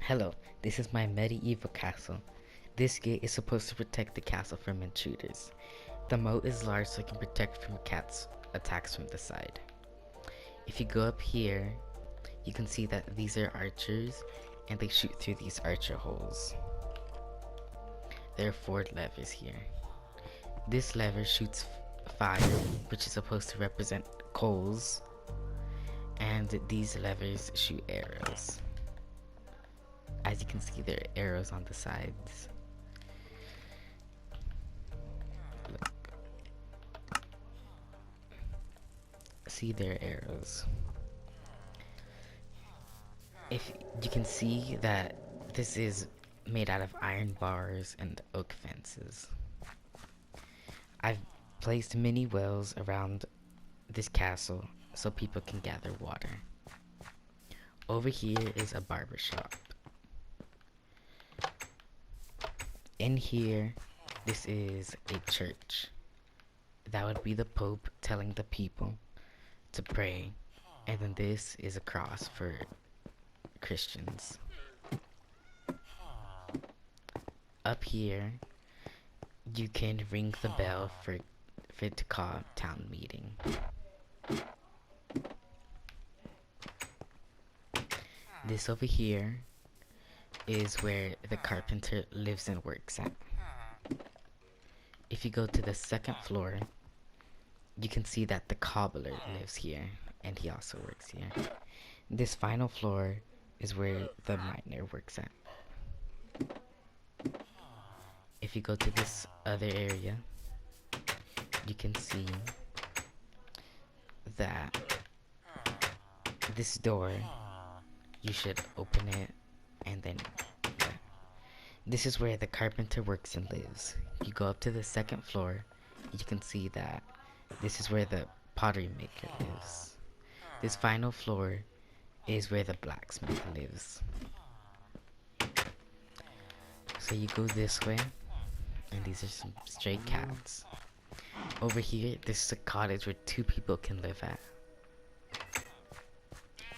Hello, this is my medieval castle. This gate is supposed to protect the castle from intruders. The moat is large so it can protect from cats' attacks from the side. If you go up here, you can see that these are archers and they shoot through these archer holes. There are 4 levers here. This lever shoots fire, which is supposed to represent coals, and these levers shoot arrows. As you can see, there are arrows on the sides. Look. See, there are arrows. If you can see that this is made out of iron bars and oak fences. I've placed many wells around this castle so people can gather water. Over here is a barber shop. In here, this is a church. That would be the Pope telling the people to pray. And then this is a cross for Christians. Up here, you can ring the bell for it to call town meeting. This over here is where the carpenter lives and works at. If you go to the 2nd floor, you can see that the cobbler lives here, and he also works here. This final floor is where the miner works at. If you go to this other area, you can see that this door, you should open it, and then this is where the carpenter works and lives. You go up to the 2nd floor, you can see that this is where the pottery maker lives. This final floor is where the blacksmith lives. So you go this way, and these are some stray cats. Over here, this is a cottage where 2 people can live at.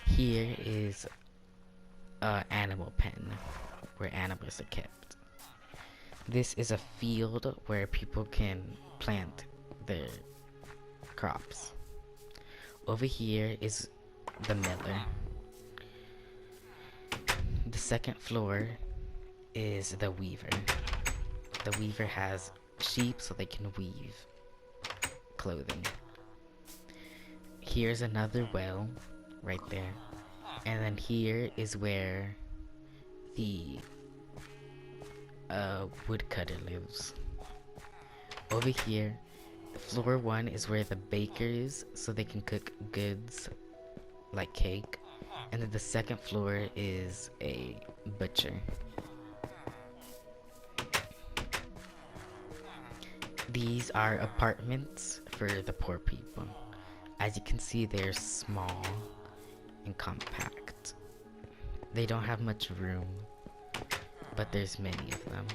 Here is an animal pen where animals are kept. This is a field where people can plant their crops. Over here is the miller. The 2nd floor is the weaver. The weaver has sheep so they can weave clothing. Here's another well right there. And then here is where the woodcutter lives. Over here, floor 1 is where the baker is so they can cook goods like cake. And then the 2nd floor is a butcher. These are apartments for the poor people. As you can see, they're small and compact. They don't have much room, but there's many of them.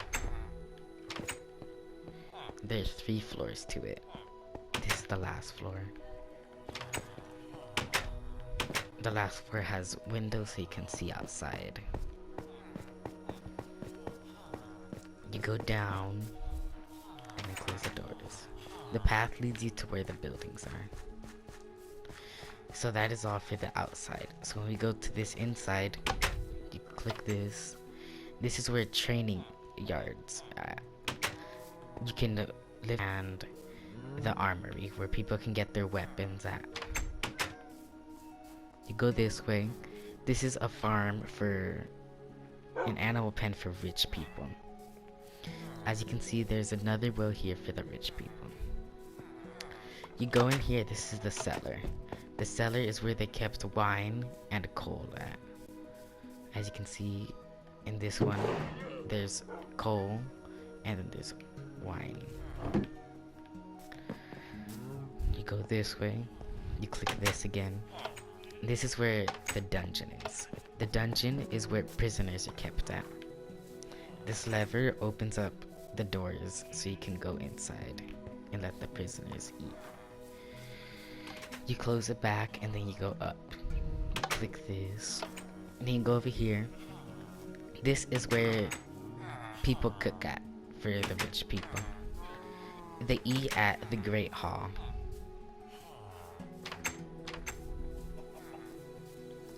There's 3 floors to it. This is the last floor. The last floor has windows so you can see outside. You go down and then close the doors. The path leads you to where the buildings are. So that is all for the outside. So when we go to this inside, you click this. This is where training yards are. You can live, and the armory where people can get their weapons at. You go this way. This is a farm for an animal pen for rich people. As you can see, there's another well here for the rich people. You go in here, this is the cellar. The cellar is where they kept wine and coal at. As you can see in this one, there's coal and then there's wine. You go this way, you click this again. This is where the dungeon is. The dungeon is where prisoners are kept at. This lever opens up the doors so you can go inside and let the prisoners eat. You close it back and then you go up. Click this. And then you go over here. This is where people cook at for the rich people. They eat at the Great Hall.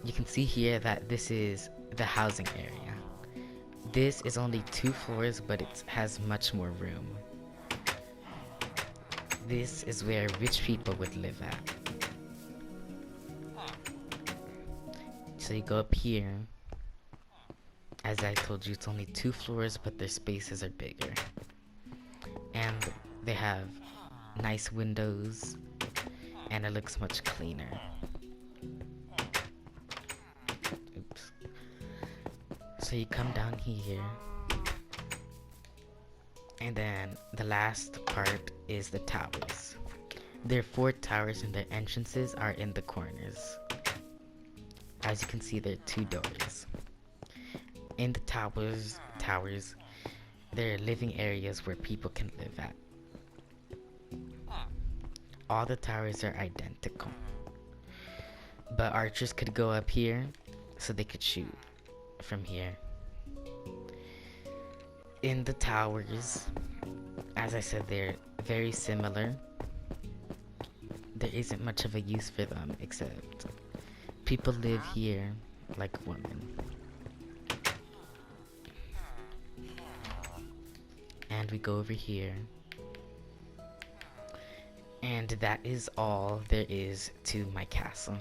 You can see here that this is the housing area. This is only 2 floors, but it has much more room. This is where rich people would live at. So you go up here. As I told you, it's only 2 floors, but their spaces are bigger. And they have nice windows, and it looks much cleaner. Oops. So you come down here, and then the last part is the towers. There are 4 towers, and their entrances are in the corners. As you can see, there are 2 doors. In the towers, there are living areas where people can live at. All the towers are identical. But archers could go up here, so they could shoot from here. In the towers, as I said, they're very similar. There isn't much of a use for them, except people live here like women. And we go over here. And that is all there is to my castle.